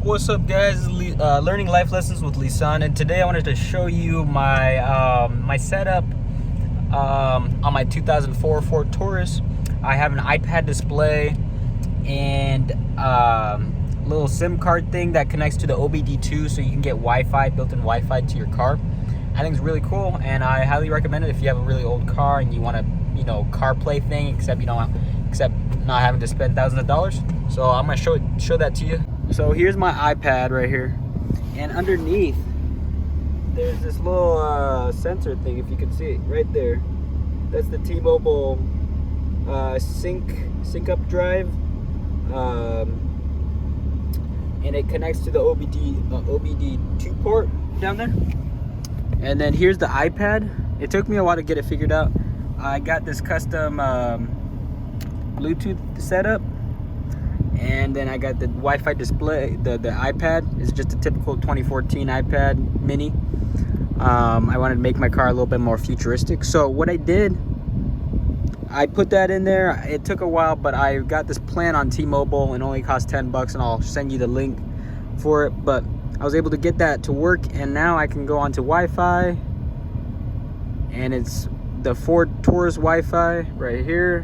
What's up, guys? Learning life lessons with Lisan, and today I wanted to show you my my setup on my 2004 Ford Taurus. I have an iPad display and little SIM card thing that connects to the OBD2, so you can get Wi-Fi, built-in Wi-Fi to your car. I think it's really cool, and I highly recommend it if you have a really old car and you want a CarPlay thing, except not having to spend thousands of dollars. So I'm gonna show that to you. So here's my iPad right here, and underneath there's this little sensor thing, if you can see it right there. That's the T-Mobile SyncUp drive, and it connects to the OBD2 port down there. And then here's the iPad. It took me a while to get it figured out. I got this custom Bluetooth setup, and then I got the Wi-Fi display. The iPad is just a typical 2014 iPad mini. I wanted to make my car a little bit more futuristic, so what I did, I put that in there. It took a while, but I got this plan on T-Mobile and only cost $10, and I'll send you the link for it. But I was able to get that to work, and now I can go onto Wi-Fi, and it's the Ford Taurus Wi-Fi right here.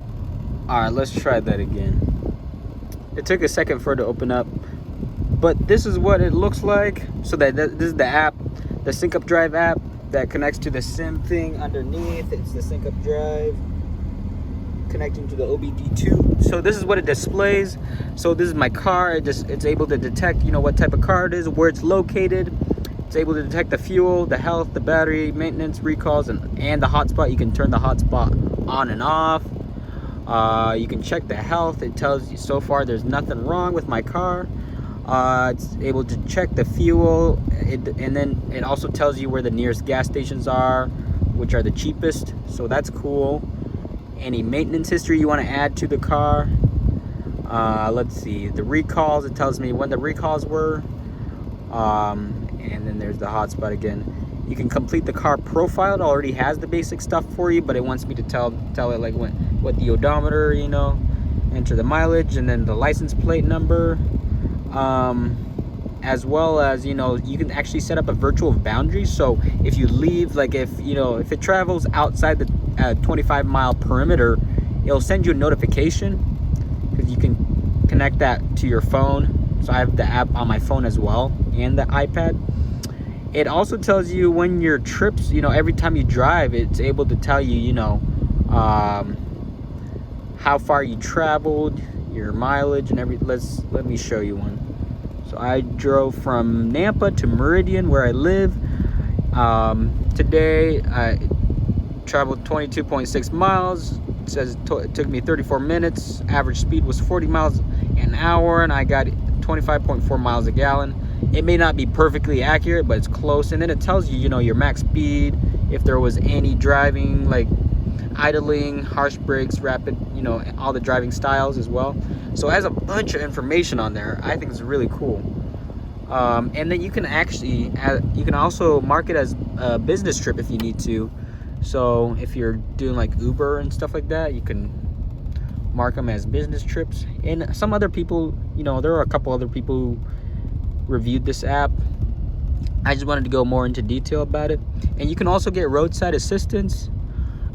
All right, let's try that again. It took a second for it to open up, but this is what it looks like. So this is the app, the SyncUp Drive app that connects to the SIM thing underneath. It's the SyncUp Drive connecting to the OBD2. So this is what it displays. So this is my car. It's able to detect, what type of car it is, where it's located. It's able to detect the fuel, the health, the battery, maintenance, recalls, and the hotspot. You can turn the hotspot on and off. You can check the health. It tells you so far there's nothing wrong with my car. It's able to check the fuel, and then it also tells you where the nearest gas stations are, which are the cheapest. So that's cool. Any maintenance history you want to add to the car. Let's see, the recalls, it tells me when the recalls were. And then there's the hotspot again. You can complete the car profile. It already has the basic stuff for you, but it wants me to tell it like what the odometer, enter the mileage, and then the license plate number, as well as you can actually set up a virtual boundary. So if you leave, like if it travels outside the 25-mile perimeter, it'll send you a notification, because you can connect that to your phone. So I have the app on my phone as well, and the iPad. It also tells you when your trips, every time you drive, it's able to tell you, how far you traveled, your mileage, and let me show you one. So I drove from Nampa to Meridian, where I live. Today I traveled 22.6 miles. It says it took me 34 minutes. Average speed was 40 miles an hour, and I got 25.4 miles a gallon. It may not be perfectly accurate, but it's close. And then it tells you, your max speed, if there was any driving, like idling, harsh brakes, rapid, all the driving styles as well. So it has a bunch of information on there. I think it's really cool. And then you can also mark it as a business trip if you need to. So if you're doing like Uber and stuff like that, you can mark them as business trips. And some other people, there are a couple other people who reviewed this app. I just wanted to go more into detail about it. And you can also get roadside assistance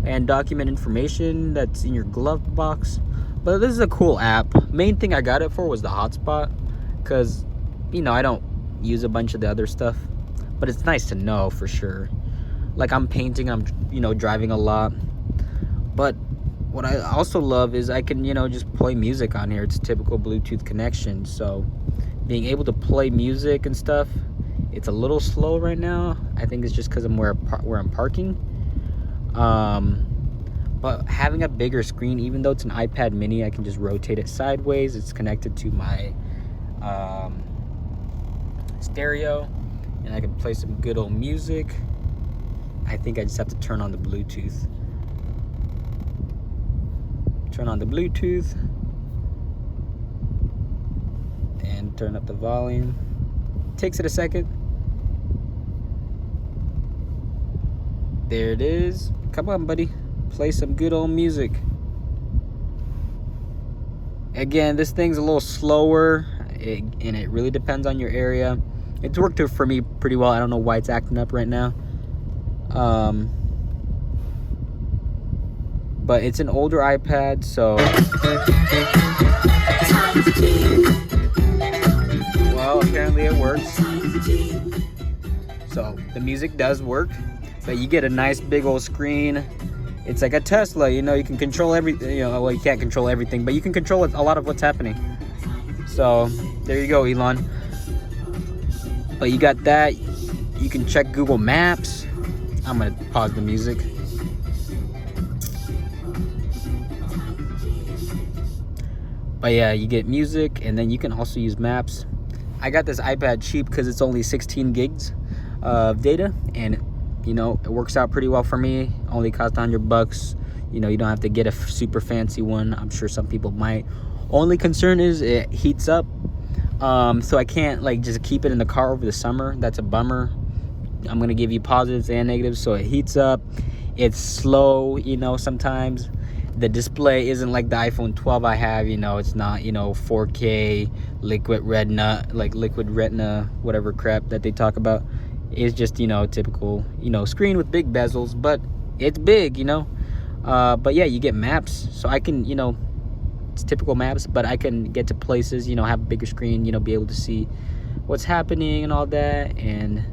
and document information that's in your glove box. But this is a cool app. Main thing I got it for was the hotspot, because I don't use a bunch of the other stuff, but it's nice to know for sure. Like I'm painting, I'm driving a lot. But what I also love is I can just play music on here. It's a typical Bluetooth connection, so being able to play music and stuff. It's a little slow right now. I think it's just because I'm where I'm parking. But having a bigger screen, even though it's an iPad mini, I can just rotate it sideways. It's connected to my stereo, and I can play some good old music. I think I just have to turn on the Bluetooth. And turn up the volume. Takes it a second. There it is. Come on, buddy. Play some good old music. Again, this thing's a little slower. and it really depends on your area. It's worked for me pretty well. I don't know why it's acting up right now. But it's an older iPad, so well, apparently it works. So the music does work, but you get a nice big old screen. It's like a Tesla, you know, you can control everything, you know, well, you can't control everything, but you can control a lot of what's happening. So there you go, Elon. But you got that. You can check Google Maps. I'm gonna pause the music. But yeah, you get music, and then you can also use maps. I got this iPad cheap because it's only 16 gigs of data, and you know, it works out pretty well for me. Only cost $100. You know, you don't have to get a super fancy one. I'm sure some people might. Only concern is it heats up. So I can't like just keep it in the car over the summer. That's a bummer. I'm gonna give you positives and negatives. So it heats up. It's slow, you know, sometimes. The display isn't like the iPhone 12 I have, you know, it's not, you know, 4K, liquid retina, whatever crap that they talk about. It's just, you know, typical, you know, screen with big bezels, but it's big, you know. But yeah, you get maps, so I can, you know, it's typical maps, but I can get to places, you know, have a bigger screen, you know, be able to see what's happening and all that. And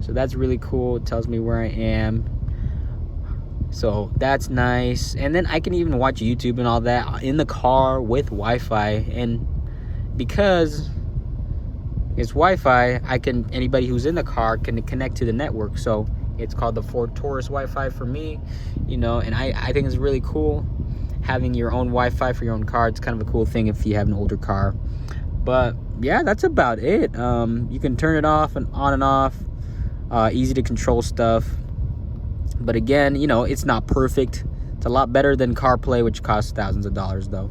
so that's really cool. It tells me where I am. So that's nice. And then I can even watch YouTube and all that in the car with Wi-Fi. And because it's Wi-Fi, anybody who's in the car can connect to the network. So it's called the Ford Taurus Wi-Fi for me, you know, and I think it's really cool having your own Wi-Fi for your own car. It's kind of a cool thing if you have an older car. But yeah, that's about it. You can turn it off and on and off. Easy to control stuff. But again, you know, it's not perfect. It's a lot better than CarPlay, which costs thousands of dollars though.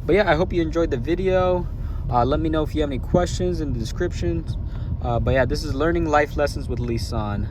But yeah, I hope you enjoyed the video. Let me know if you have any questions in the description. But yeah, this is Learning Life Lessons with Lisan.